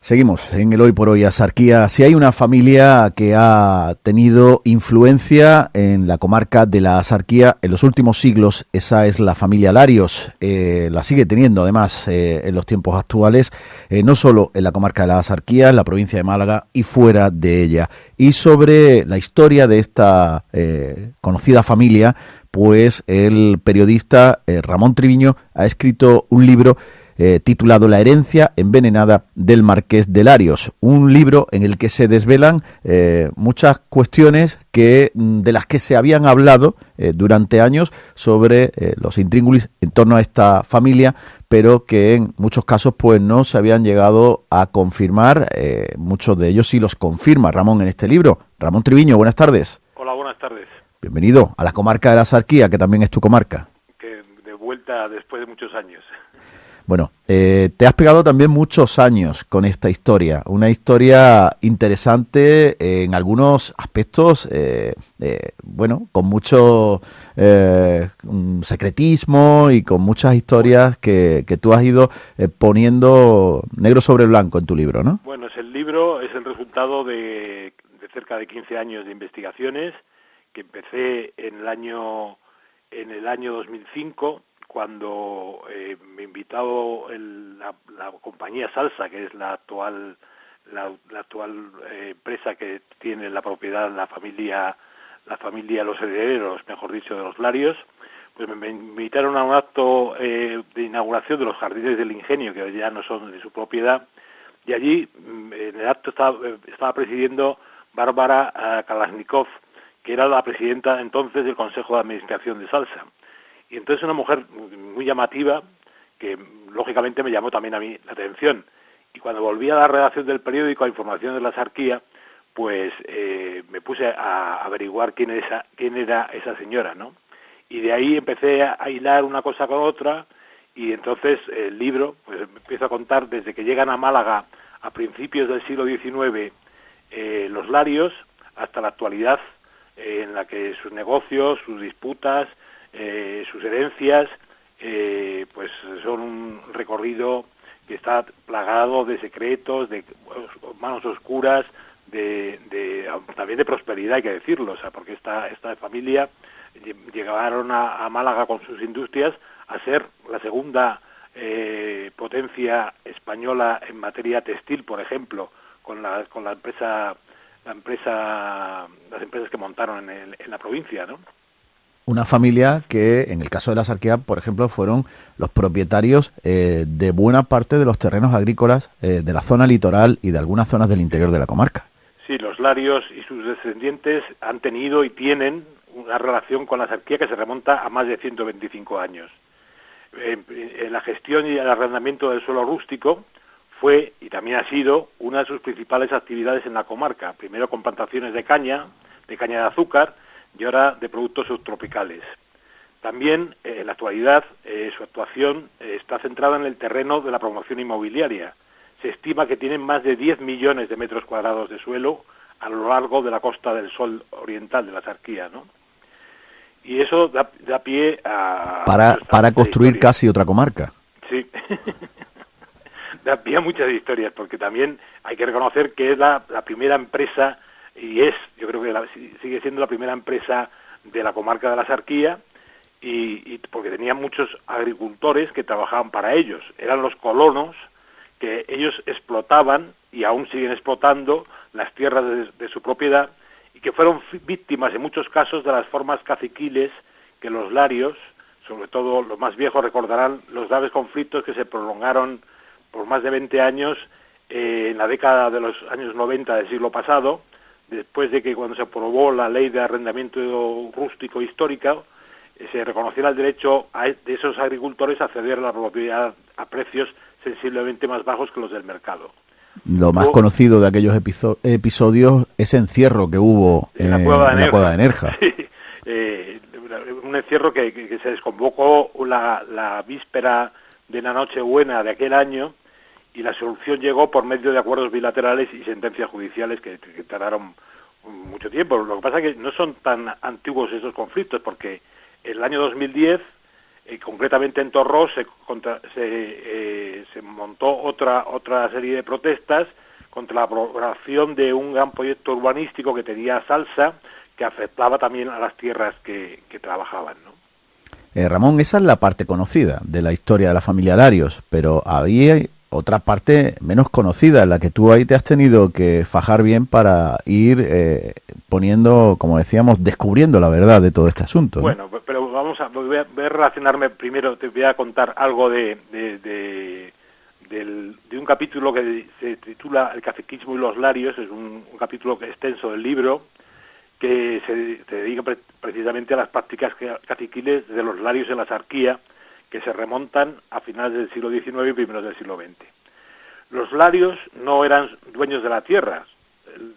Seguimos en el Hoy por Hoy Axarquía. Si hay una familia que ha tenido influencia en la comarca de la Axarquía en los últimos siglos, esa es la familia Larios. La sigue teniendo además en los tiempos actuales, no solo en la comarca de la Axarquía, en la provincia de Málaga y fuera de ella. Y sobre la historia de esta conocida familia, pues el periodista Ramón Triviño ha escrito un libro titulado La herencia envenenada del Marqués de Larios, un libro en el que se desvelan muchas cuestiones de las que se habían hablado durante años sobre los intríngulis en torno a esta familia, pero que en muchos casos pues no se habían llegado a confirmar. Muchos de ellos sí los confirma Ramón en este libro. Ramón Triviño, buenas tardes. Hola, buenas tardes. Bienvenido a la comarca de la Axarquía, que también es tu comarca. Que de vuelta después de muchos años. Bueno, te has pegado también muchos años con esta historia, una historia interesante en algunos aspectos, bueno, con mucho secretismo y con muchas historias que tú has ido poniendo negro sobre blanco en tu libro, ¿no? Bueno, el libro es el resultado de cerca de 15 años de investigaciones que empecé en el año 2005, cuando me invitó la compañía Salsa, que es la actual empresa que tiene la propiedad la familia los herederos, mejor dicho, de los Larios, pues me invitaron a un acto de inauguración de los Jardines del Ingenio, que ya no son de su propiedad, y allí en el acto estaba presidiendo Bárbara Kalashnikov, que era la presidenta entonces del Consejo de Administración de Salsa. Y entonces una mujer muy llamativa, que lógicamente me llamó también a mí la atención. Y cuando volví a la redacción del periódico, a Información de la Axarquía, pues me puse a averiguar quién era esa señora, ¿no? Y de ahí empecé a hilar una cosa con otra, y entonces el libro pues empiezo a contar desde que llegan a Málaga a principios del siglo XIX los Larios, hasta la actualidad, en la que sus negocios, sus disputas, sus herencias, pues son un recorrido que está plagado de secretos, de manos oscuras, también de prosperidad, hay que decirlo, o sea, porque esta familia llegaron a Málaga con sus industrias a ser la segunda potencia española en materia textil, por ejemplo, con las empresas que montaron en la provincia, ¿no? Una familia que, en el caso de la Axarquía, por ejemplo, fueron los propietarios de buena parte de los terrenos agrícolas de la zona litoral y de algunas zonas del interior de la comarca. Sí, los Larios y sus descendientes han tenido y tienen una relación con la Axarquía que se remonta a más de 125 años. La gestión y el arrendamiento del suelo rústico fue, y también ha sido, una de sus principales actividades en la comarca, primero con plantaciones de caña de azúcar, y ahora de productos subtropicales. También, en la actualidad, su actuación está centrada en el terreno de la promoción inmobiliaria. Se estima que tienen más de 10 millones de metros cuadrados de suelo a lo largo de la Costa del Sol oriental de la Axarquía, ¿no? Y eso da pie a... Para construir historias. Casi otra comarca. Sí. Da pie a muchas historias, porque también hay que reconocer que es la primera empresa, y yo creo que sigue siendo la primera empresa de la comarca de la Axarquía, y porque tenían muchos agricultores que trabajaban para ellos. Eran los colonos que ellos explotaban, y aún siguen explotando, las tierras de su propiedad, y que fueron víctimas en muchos casos de las formas caciquiles que los Larios, sobre todo los más viejos, recordarán los graves conflictos que se prolongaron por más de 20 años en la década de los años 90 del siglo pasado, después de que cuando se aprobó la ley de arrendamiento rústico histórica, se reconociera el derecho de esos agricultores a acceder a la propiedad a precios sensiblemente más bajos que los del mercado. Lo más conocido de aquellos episodios, ese encierro que hubo en la cueva de Nerja. Sí, un encierro que se desconvocó la víspera de la Nochebuena de aquel año, y la solución llegó por medio de acuerdos bilaterales y sentencias judiciales que tardaron mucho tiempo. Lo que pasa es que no son tan antiguos esos conflictos, porque en el año 2010 concretamente en Torrós se montó otra serie de protestas contra la aprobación de un gran proyecto urbanístico que tenía Salsa, que afectaba también a las tierras que trabajaban, ¿no? Ramón, esa es la parte conocida de la historia de la familia Larios, pero había otra parte menos conocida, en la que tú ahí te has tenido que fajar bien para ir poniendo, como decíamos, descubriendo la verdad de todo este asunto, ¿no? Bueno, pero voy a relacionarme primero, te voy a contar algo de un capítulo que se titula El caciquismo y los Larios, es un capítulo extenso del libro, que se dedica precisamente a las prácticas caciquiles de los Larios en la Sarquía, que se remontan a finales del siglo XIX y primeros del siglo XX. Los Larios no eran dueños de la tierra,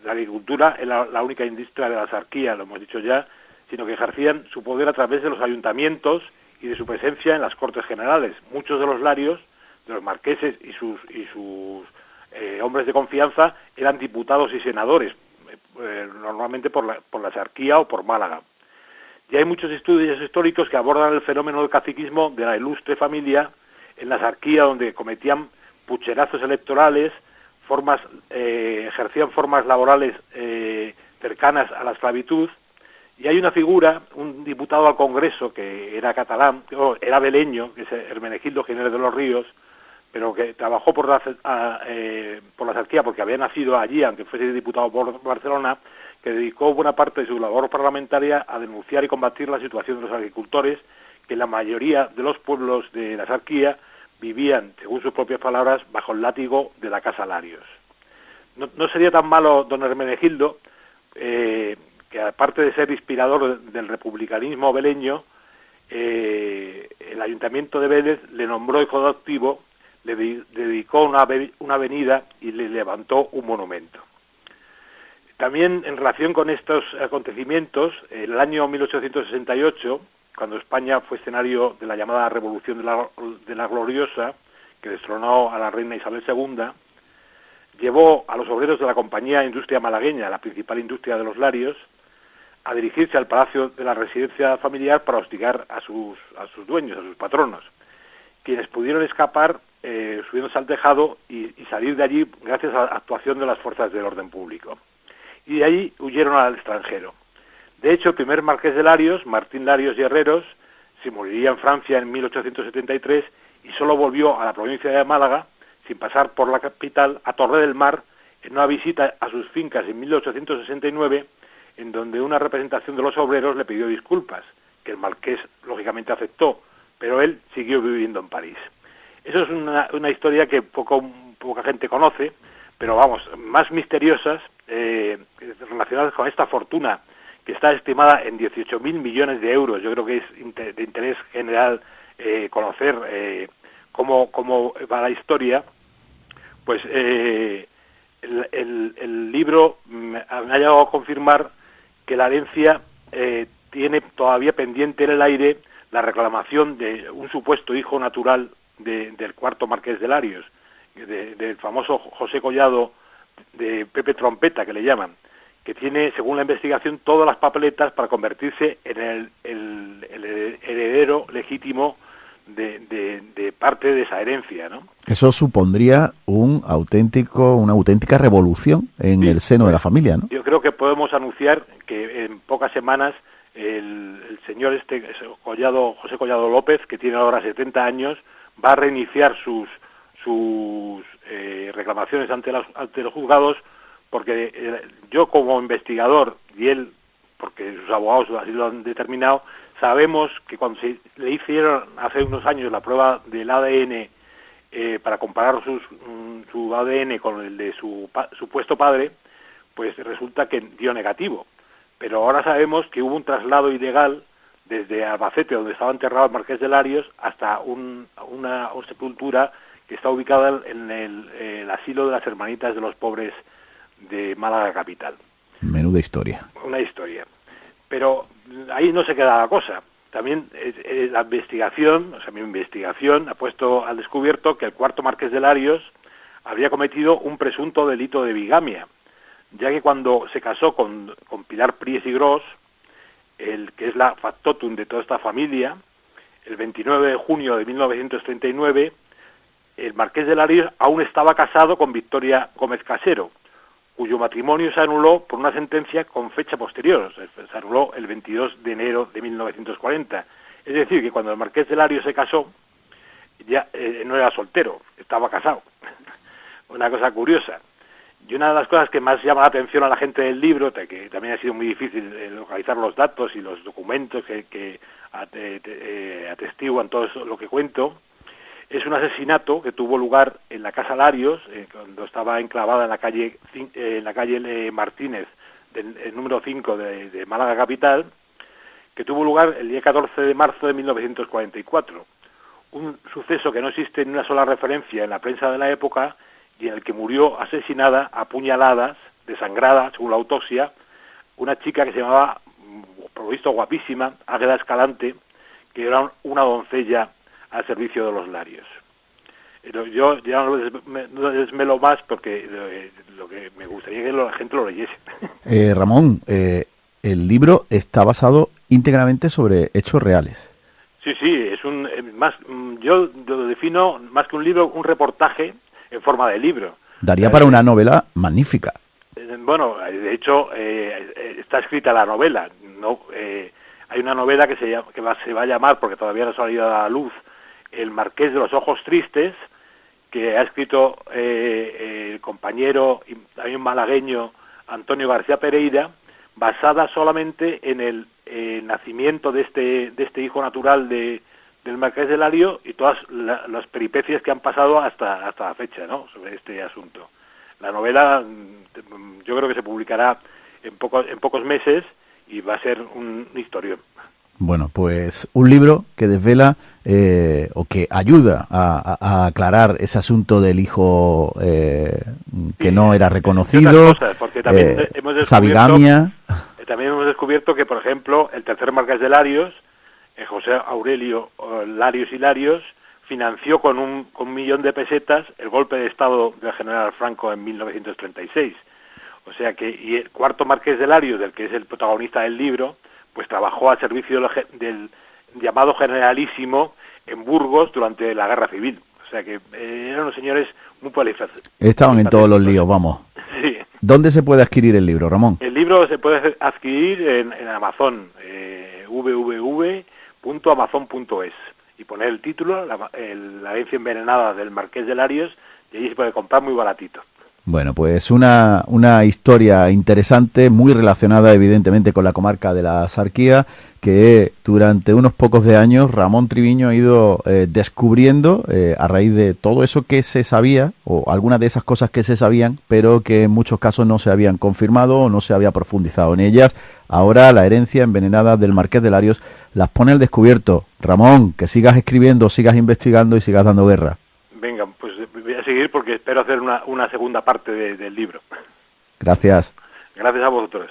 la agricultura era la única industria de la Sarquía, lo hemos dicho ya, sino que ejercían su poder a través de los ayuntamientos y de su presencia en las Cortes Generales. Muchos de los Larios, de los marqueses y sus hombres de confianza, eran diputados y senadores, normalmente por la Sarquía o por Málaga. Y hay muchos estudios históricos que abordan el fenómeno del caciquismo de la ilustre familia en la Sarquía, donde cometían pucherazos electorales, ejercían formas laborales cercanas a la esclavitud. Y hay una figura, un diputado al Congreso que era catalán, era beleño, que es Hermenegildo Jiménez de los Ríos, pero que trabajó por la Sarquía porque había nacido allí, aunque fuese diputado por Barcelona, que dedicó buena parte de su labor parlamentaria a denunciar y combatir la situación de los agricultores, que la mayoría de los pueblos de la Sarquía vivían, según sus propias palabras, bajo el látigo de la Casa Larios. No sería tan malo don Hermenegildo, que aparte de ser inspirador del republicanismo beleño, el Ayuntamiento de Vélez le nombró hijo adoptivo, le dedicó una avenida y le levantó un monumento. También en relación con estos acontecimientos, en el año 1868, cuando España fue escenario de la llamada Revolución de la Gloriosa, que destronó a la reina Isabel II, llevó a los obreros de la Compañía Industria Malagueña, la principal industria de los Larios, a dirigirse al palacio de la residencia familiar para hostigar a sus dueños, a sus patronos, quienes pudieron escapar subiéndose al tejado y salir de allí gracias a la actuación de las fuerzas del orden público. Y de allí huyeron al extranjero. De hecho, el primer marqués de Larios, Martín Larios y Herreros, se moriría en Francia en 1873 y solo volvió a la provincia de Málaga, sin pasar por la capital, a Torre del Mar, en una visita a sus fincas en 1869, en donde una representación de los obreros le pidió disculpas, que el marqués lógicamente aceptó, pero él siguió viviendo en París. Eso es una historia que poca gente conoce, pero vamos, más misteriosas, relacionadas con esta fortuna que está estimada en 18.000 millones de euros. Yo creo que es de interés general conocer cómo va la historia. Pues el libro me ha llegado a confirmar que la herencia tiene todavía pendiente en el aire la reclamación de un supuesto hijo natural del cuarto marqués de Larios, del famoso José Collado, de Pepe Trompeta, que le llaman, que tiene, según la investigación, todas las papeletas para convertirse en el heredero legítimo de parte de esa herencia, ¿no? Eso supondría una auténtica revolución en el seno de la familia, ¿no? Yo creo que podemos anunciar que en pocas semanas el señor José Collado López, que tiene ahora 70 años, va a reiniciar sus reclamaciones ante los juzgados, porque yo como investigador y él, porque sus abogados así lo han determinado, sabemos que cuando le hicieron hace unos años la prueba del ADN para comparar su ADN con el de su supuesto padre, pues resulta que dio negativo. Pero ahora sabemos que hubo un traslado ilegal desde Albacete, donde estaba enterrado el marqués de Larios, hasta una sepultura que está ubicada en el asilo de las Hermanitas de los Pobres de Málaga capital. Menuda historia. Una historia. Pero ahí no se queda la cosa. También la investigación, mi investigación ha puesto al descubierto que el cuarto marqués de Larios habría cometido un presunto delito de bigamia, ya que cuando se casó con Pilar Pries y Gros, que es la factotum de toda esta familia, el 29 de junio de 1939, el marqués de Larios aún estaba casado con Victoria Gómez Casero, cuyo matrimonio se anuló por una sentencia con fecha posterior, o sea, se anuló el 22 de enero de 1940. Es decir, que cuando el marqués de Larios se casó, ya no era soltero, estaba casado. Una cosa curiosa. Y una de las cosas que más llama la atención a la gente del libro, que también ha sido muy difícil localizar los datos y los documentos que atestiguan todo eso, lo que cuento, es un asesinato que tuvo lugar en la Casa Larios, cuando estaba enclavada en la calle Martínez, el número 5 de Málaga capital, que tuvo lugar el día 14 de marzo de 1944. Un suceso que no existe ni una sola referencia en la prensa de la época y en el que murió asesinada a puñaladas, desangrada, según la autopsia, una chica que se llamaba, por lo visto guapísima, Águeda Escalante, que era una doncella al servicio de los Larios. Yo ya no desmelo más porque lo que me gustaría que la gente lo leyese. Ramón, el libro está basado íntegramente sobre hechos reales. Sí, es yo lo defino más que un libro, un reportaje en forma de libro. Daría para una novela magnífica. Bueno, de hecho está escrita la novela. No, hay una novela que se va a llamar, porque todavía no ha salido a la luz, El Marqués de los Ojos Tristes, que ha escrito el compañero y también malagueño Antonio García Pereira, basada solamente en el nacimiento de este hijo natural del Marqués de Lario y todas las peripecias que han pasado hasta la fecha, ¿no?, sobre este asunto. La novela yo creo que se publicará en pocos meses y va a ser un historión. Bueno, pues un libro que desvela o que ayuda a aclarar ese asunto del hijo que no era reconocido, cosas, porque también también hemos descubierto que, por ejemplo, el tercer marqués de Larios, José Aurelio Larios y Larios, financió con un millón de pesetas el golpe de Estado del general Franco en 1936. O sea que, y el cuarto marqués de Larios, del que es el protagonista del libro, pues trabajó al servicio del llamado Generalísimo en Burgos durante la Guerra Civil. O sea que eran unos señores muy polifacéticos. Estaban en todos los líos, vamos. Sí. ¿Dónde se puede adquirir el libro, Ramón? El libro se puede adquirir en Amazon, www.amazon.es, y poner el título, la herencia envenenada del Marqués de Larios, y allí se puede comprar muy baratito. Bueno, pues una historia interesante, muy relacionada evidentemente con la comarca de la Axarquía, que durante unos pocos de años Ramón Triviño ha ido descubriendo a raíz de todo eso que se sabía, o algunas de esas cosas que se sabían, pero que en muchos casos no se habían confirmado o no se había profundizado en ellas. Ahora la herencia envenenada del Marqués de Larios las pone al descubierto. Ramón, que sigas escribiendo, sigas investigando y sigas dando guerra. Venga, pues voy a seguir porque espero hacer una segunda parte del libro. Gracias. Gracias a vosotros.